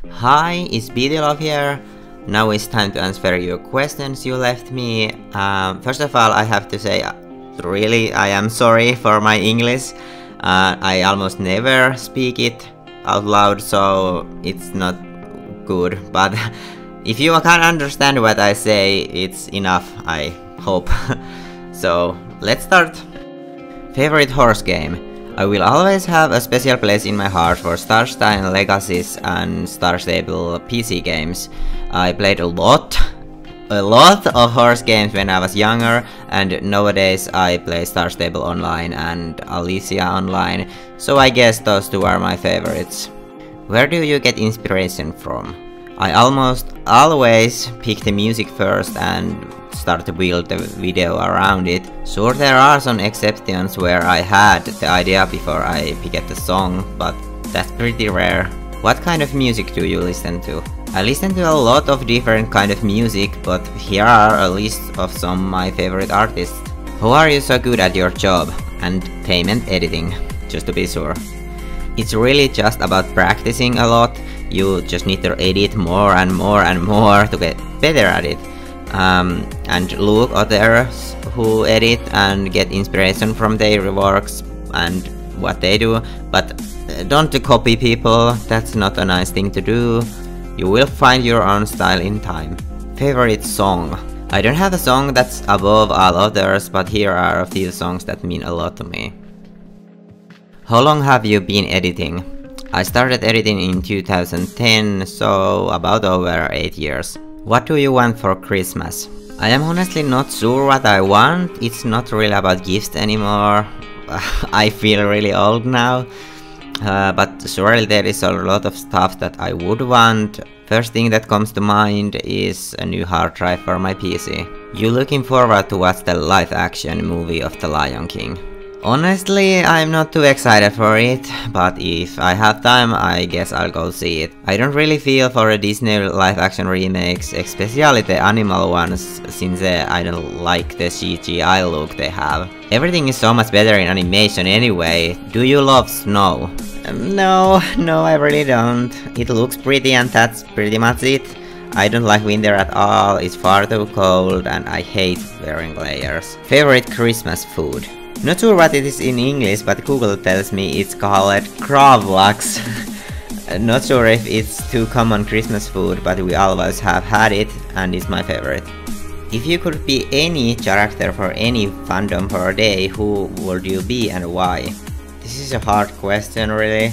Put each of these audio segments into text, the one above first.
Hi, it's BDLove here. Now it's time to answer your questions you left me. First of all, I have to say, really, I am sorry for my English. I almost never speak it out loud, so it's not good. But if you can understand what I say, it's enough, I hope. So, let's start. Favorite horse game? I will always have a special place in my heart for Starstein Legacies and Star Stable PC games. I played a lot of horse games when I was younger, and nowadays I play Star Stable Online and Alicia Online, so I guess those two are my favorites. Where do you get inspiration from? I almost always pick the music first and start to build the video around it. Sure, there are some exceptions where I had the idea before I picked the song, but that's pretty rare. What kind of music do you listen to? I listen to a lot of different kind of music, but here are a list of some of my favorite artists. How are you so good at your job? And payment editing, just to be sure. It's really just about practicing a lot. You just need to edit more and more and more to get better at it. And look at others who edit and get inspiration from their works and what they do, but don't copy people, that's not a nice thing to do. You will find your own style in time. Favorite song? I don't have a song that's above all others, but here are a few songs that mean a lot to me. How long have you been editing? I started editing in 2010, so about over 8 years. What do you want for Christmas? I am honestly not sure what I want. It's not really about gifts anymore. I feel really old now. But surely there is a lot of stuff that I would want. First thing that comes to mind is a new hard drive for my PC. You looking forward to watch the live action movie of The Lion King? Honestly, I'm not too excited for it, but if I have time, I guess I'll go see it. I don't really feel for a Disney live-action remakes, especially the animal ones, since I don't like the CGI look they have. Everything is so much better in animation anyway. Do you love snow? No, I really don't. It looks pretty and that's pretty much it. I don't like winter at all, it's far too cold and I hate wearing layers. Favorite Christmas food? Not sure what it is in English, but Google tells me it's called Gravlax. Not sure if it's too common Christmas food, but we always have had it and it's my favorite. If you could be any character for any fandom for a day, who would you be and why? This is a hard question really.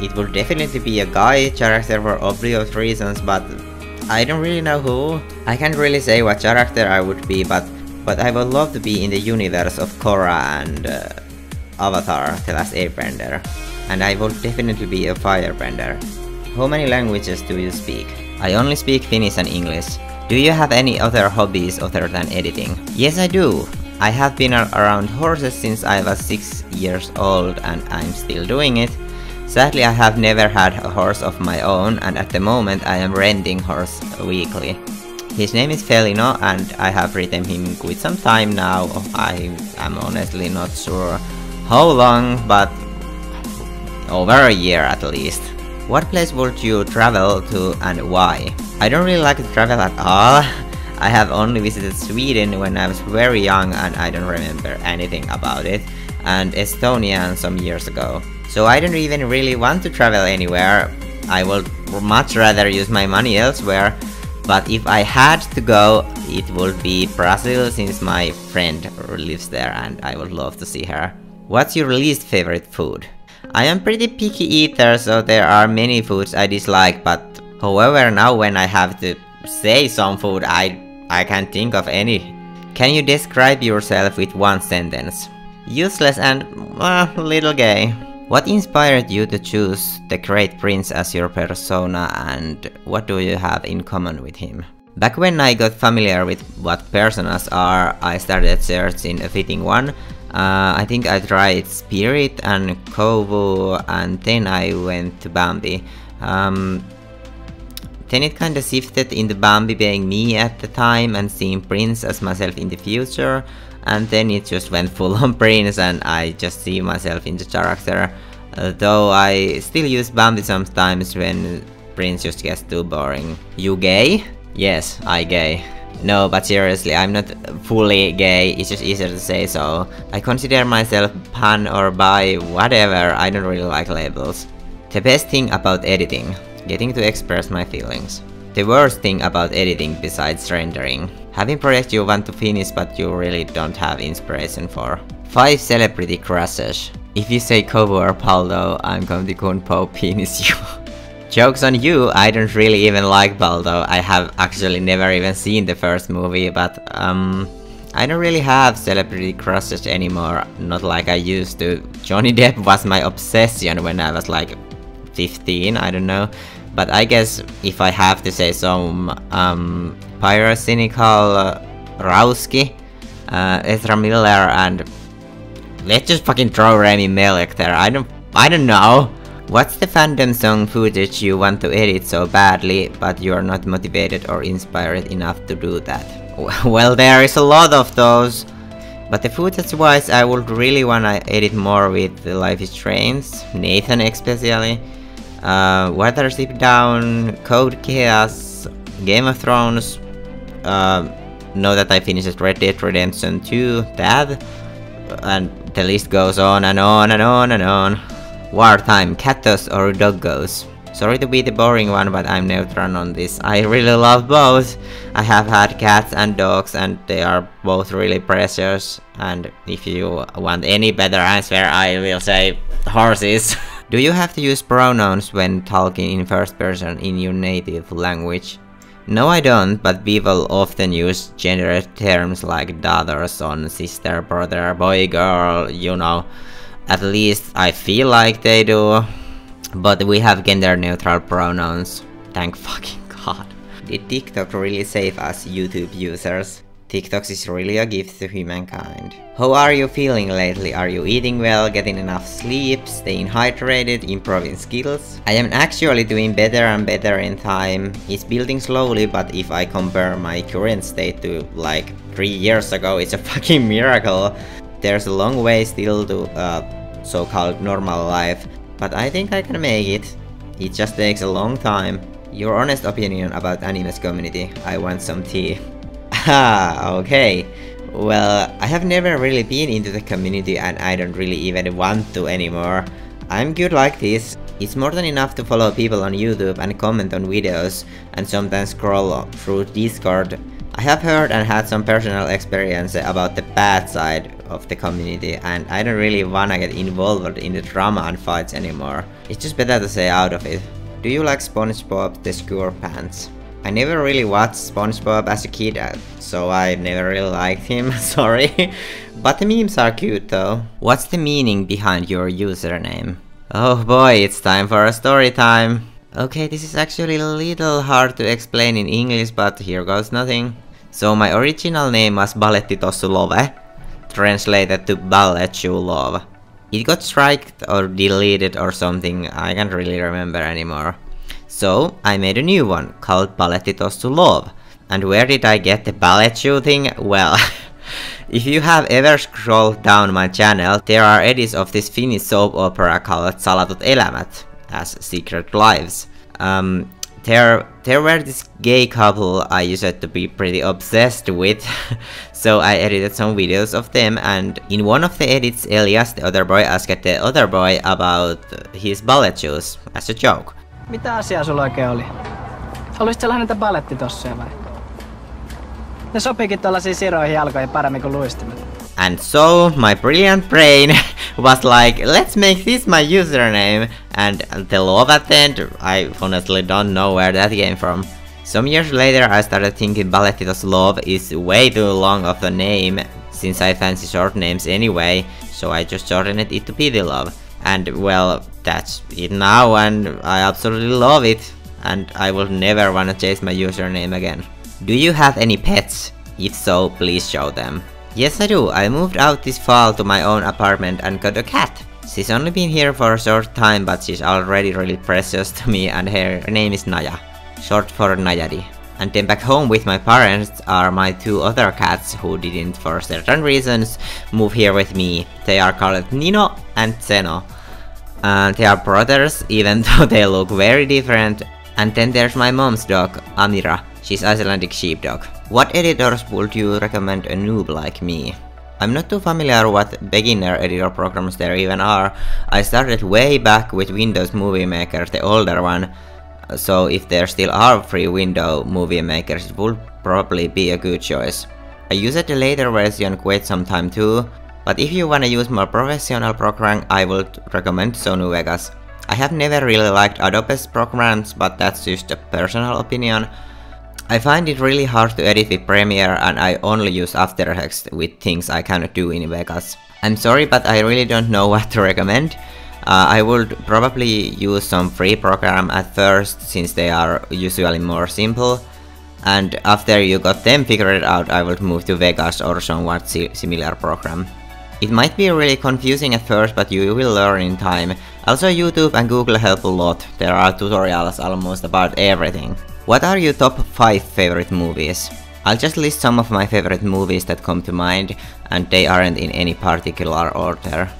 It would definitely be a guy character for obvious reasons, but I don't really know who. I can't really say what character I would be, but I would love to be in the universe of Korra and Avatar, The Last Airbender. And I would definitely be a firebender. How many languages do you speak? I only speak Finnish and English. Do you have any other hobbies other than editing? Yes, I do. I have been around horses since I was 6 years old and I'm still doing it. Sadly, I have never had a horse of my own, and at the moment I am renting horse weekly. His name is Felino and I have ridden him quite some time now. I am honestly not sure how long, but over a year at least. What place would you travel to and why? I don't really like to travel at all. I have only visited Sweden when I was very young and I don't remember anything about it, and Estonia some years ago. So I don't even really want to travel anywhere. I would much rather use my money elsewhere. But if I had to go, it would be Brazil, since my friend lives there and I would love to see her. What's your least favorite food? I am pretty picky eater, so there are many foods I dislike, but however now when I have to say some food, I can't think of any. Can you describe yourself with one sentence? Useless and little gay. What inspired you to choose the Great Prince as your persona, and what do you have in common with him? Back when I got familiar with what personas are, I started searching a fitting one. I think I tried Spirit and Kovu, and then I went to Bambi. Then it kinda shifted into Bambi being me at the time and seeing Prince as myself in the future. And then it just went full on Prince and I just see myself in the character. Though I still use Bambi sometimes when Prince just gets too boring. You gay? Yes, I gay. No, but seriously, I'm not fully gay, it's just easier to say so. I consider myself pan or bi, whatever, I don't really like labels. The best thing about editing, getting to express my feelings. The worst thing about editing besides rendering, having projects you want to finish but you really don't have inspiration for. 5 celebrity crushes. If you say Kovu or Baldo, I'm going to Kunpo penis you. Jokes on you, I don't really even like Baldo. I have actually never even seen the first movie, but I don't really have celebrity crushes anymore, not like I used to. Johnny Depp was my obsession when I was like 15, I don't know. But I guess if I have to say some Pyrocynical, Rowski, Ezra Miller, and let's just fucking throw Rami Malek there. I don't know. What's the fandom song footage you want to edit so badly, but you are not motivated or inspired enough to do that? Well, there is a lot of those. But the footage wise, I would really wanna edit more with Life is Strange, Nathan especially, Watership Down, Code Geass, Game of Thrones, know that I finished Red Dead Redemption 2, that, and the list goes on and on and on and on. Wartime, Catos or Doggos? Sorry to be the boring one, but I'm neutral on this. I really love both. I have had cats and dogs and they are both really precious. And if you want any better answer, I will say horses. Do you have to use pronouns when talking in first person in your native language? No, I don't, but people often use gendered terms like daughter, son, sister, brother, boy, girl, you know. At least I feel like they do. But we have gender neutral pronouns. Thank fucking god. Did TikTok really save us YouTube users? TikTok is really a gift to humankind. How are you feeling lately? Are you eating well, getting enough sleep, staying hydrated, improving skills? I am actually doing better and better in time. It's building slowly, but if I compare my current state to like 3 years ago, it's a fucking miracle. There's a long way still to so-called normal life, but I think I can make it. It just takes a long time. Your honest opinion about anime's community. I want some tea. Ah, okay. Well, I have never really been into the community and I don't really even want to anymore. I'm good like this. It's more than enough to follow people on YouTube and comment on videos and sometimes scroll through Discord. I have heard and had some personal experience about the bad side of the community and I don't really wanna get involved in the drama and fights anymore. It's just better to stay out of it. Do you like SpongeBob the SquarePants? I never really watched SpongeBob as a kid, so I never really liked him, sorry. But the memes are cute though. What's the meaning behind your username? Oh boy, it's time for a story time. Okay, this is actually a little hard to explain in English, but here goes nothing. So my original name was Balettitossu Love, translated to Ballet Shoe Love. It got striked or deleted or something, I can't really remember anymore. So I made a new one called Balettitossu Love. And where did I get the ballet shoe thing? Well, if you have ever scrolled down my channel, there are edits of this Finnish soap opera called Salatut Elämät, as Secret Lives. There were this gay couple I used to be pretty obsessed with, so I edited some videos of them, and in one of the edits Elias, the other boy, asked the other boy about his ballet shoes, as a joke. Mitä asiaa sulla oikein oli? Haluaisitko lähdetä ballettitossuja vai? Ne sopiikin tollaisiin siroihin jalkoihin paremmin kuin luistimet. And so my brilliant brain was like, let's make this my username, and the love at the end, I honestly don't know where that came from. Some years later I started thinking Balettitossu Love is way too long of a name, since I fancy short names anyway, so I just shortened it to PD Love. And well, that's it now, and I absolutely love it, and I will never wanna change my username again. Do you have any pets? If so, please show them. Yes, I do. I moved out this fall to my own apartment and got a cat. She's only been here for a short time, but she's already really precious to me, and her name is Naya, short for Nayadi. And then back home with my parents are my 2 other cats who didn't, for certain reasons, move here with me. They are called Nino and Zeno. They are brothers, even though they look very different. And then there's my mom's dog, Amira. She's Icelandic sheepdog. What editors would you recommend a noob like me? I'm not too familiar what beginner editor programs there even are. I started way back with Windows Movie Maker, the older one. So if there still are free window movie makers, it would probably be a good choice. I used the later version quite some time too, but if you wanna use more professional program, I would recommend Sony Vegas. I have never really liked Adobe's programs, but that's just a personal opinion. I find it really hard to edit with Premiere, and I only use After Effects with things I cannot do in Vegas. I'm sorry, but I really don't know what to recommend. I would probably use some free program at first, since they are usually more simple, and after you got them figured out, I would move to Vegas or somewhat similar program. It might be really confusing at first, but you will learn in time. Also, YouTube and Google help a lot. There are tutorials almost about everything. What are your top 5 favorite movies? I'll just list some of my favorite movies that come to mind, and they aren't in any particular order.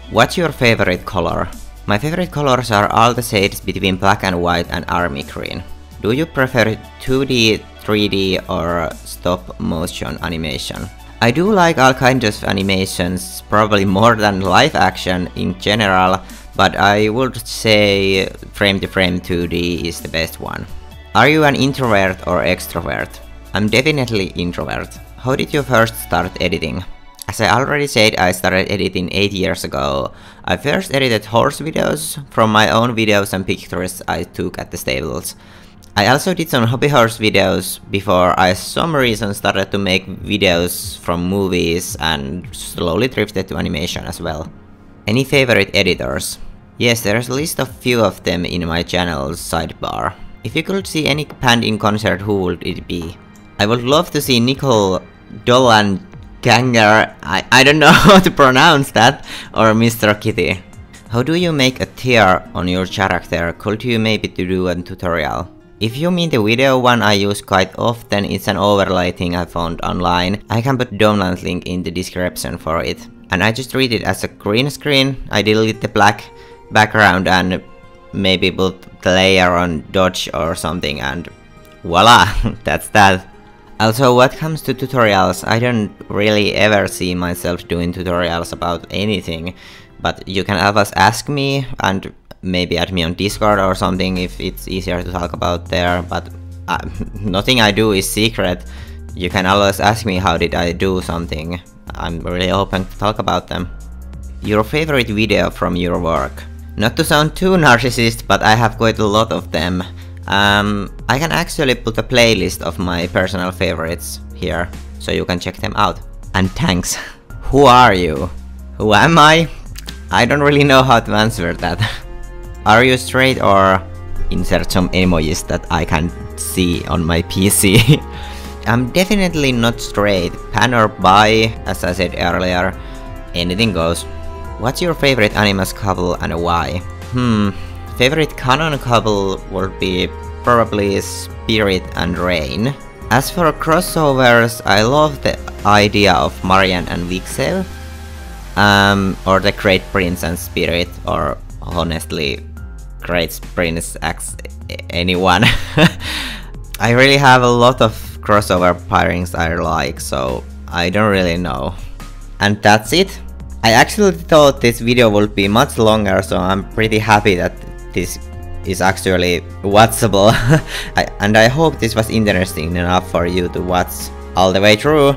What's your favorite color? My favorite colors are all the shades between black and white and army green. Do you prefer 2D, 3D or stop motion animation? I do like all kinds of animations, probably more than live action in general, but I would say frame to frame 2D is the best one. Are you an introvert or extrovert? I'm definitely introvert. How did you first start editing? As I already said, I started editing 8 years ago. I first edited horse videos from my own videos and pictures I took at the stables. I also did some hobby horse videos before I some reason started to make videos from movies and slowly drifted to animation as well. Any favorite editors? Yes, there's a list of few of them in my channel's sidebar. If you could see any band in concert, who would it be? I would love to see Nicole Dolan Ganger, I don't know how to pronounce that, or Mr. Kitty. How do you make a tear on your character? Could you maybe do a tutorial? If you mean the video one I use quite often, it's an overlay thing I found online. I can put download link in the description for it. And I just treat it as a green screen. I delete the black background and maybe put the layer on dodge or something, and voila, that's that. Also, what comes to tutorials, I don't really ever see myself doing tutorials about anything, but you can always ask me and maybe add me on Discord or something if it's easier to talk about there, but nothing I do is secret. You can always ask me how did I do something. I'm really open to talk about them. Your favorite video from your work? Not to sound too narcissist, but I have quite a lot of them. I can actually put a playlist of my personal favorites here, so you can check them out. And thanks. Who are you? Who am I? I don't really know how to answer that. Are you straight or insert some emojis that I can see on my PC? I'm definitely not straight. Pan or bi, as I said earlier. Anything goes. What's your favorite Animas couple and why? Favorite canon couple would be probably Spirit and Rain. As for crossovers, I love the idea of Marian and Vixel, or the Great Prince and Spirit, or honestly, Great Prince X anyone. I really have a lot of crossover pairings I like, so I don't really know. And that's it. I actually thought this video would be much longer, so I'm pretty happy that this is actually watchable. And I hope this was interesting enough for you to watch all the way through.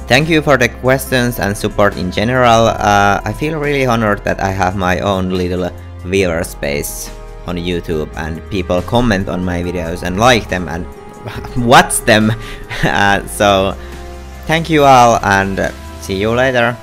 Thank you for the questions and support in general. I feel really honored that I have my own little viewer space on YouTube and people comment on my videos and like them and watch them. So thank you all and see you later.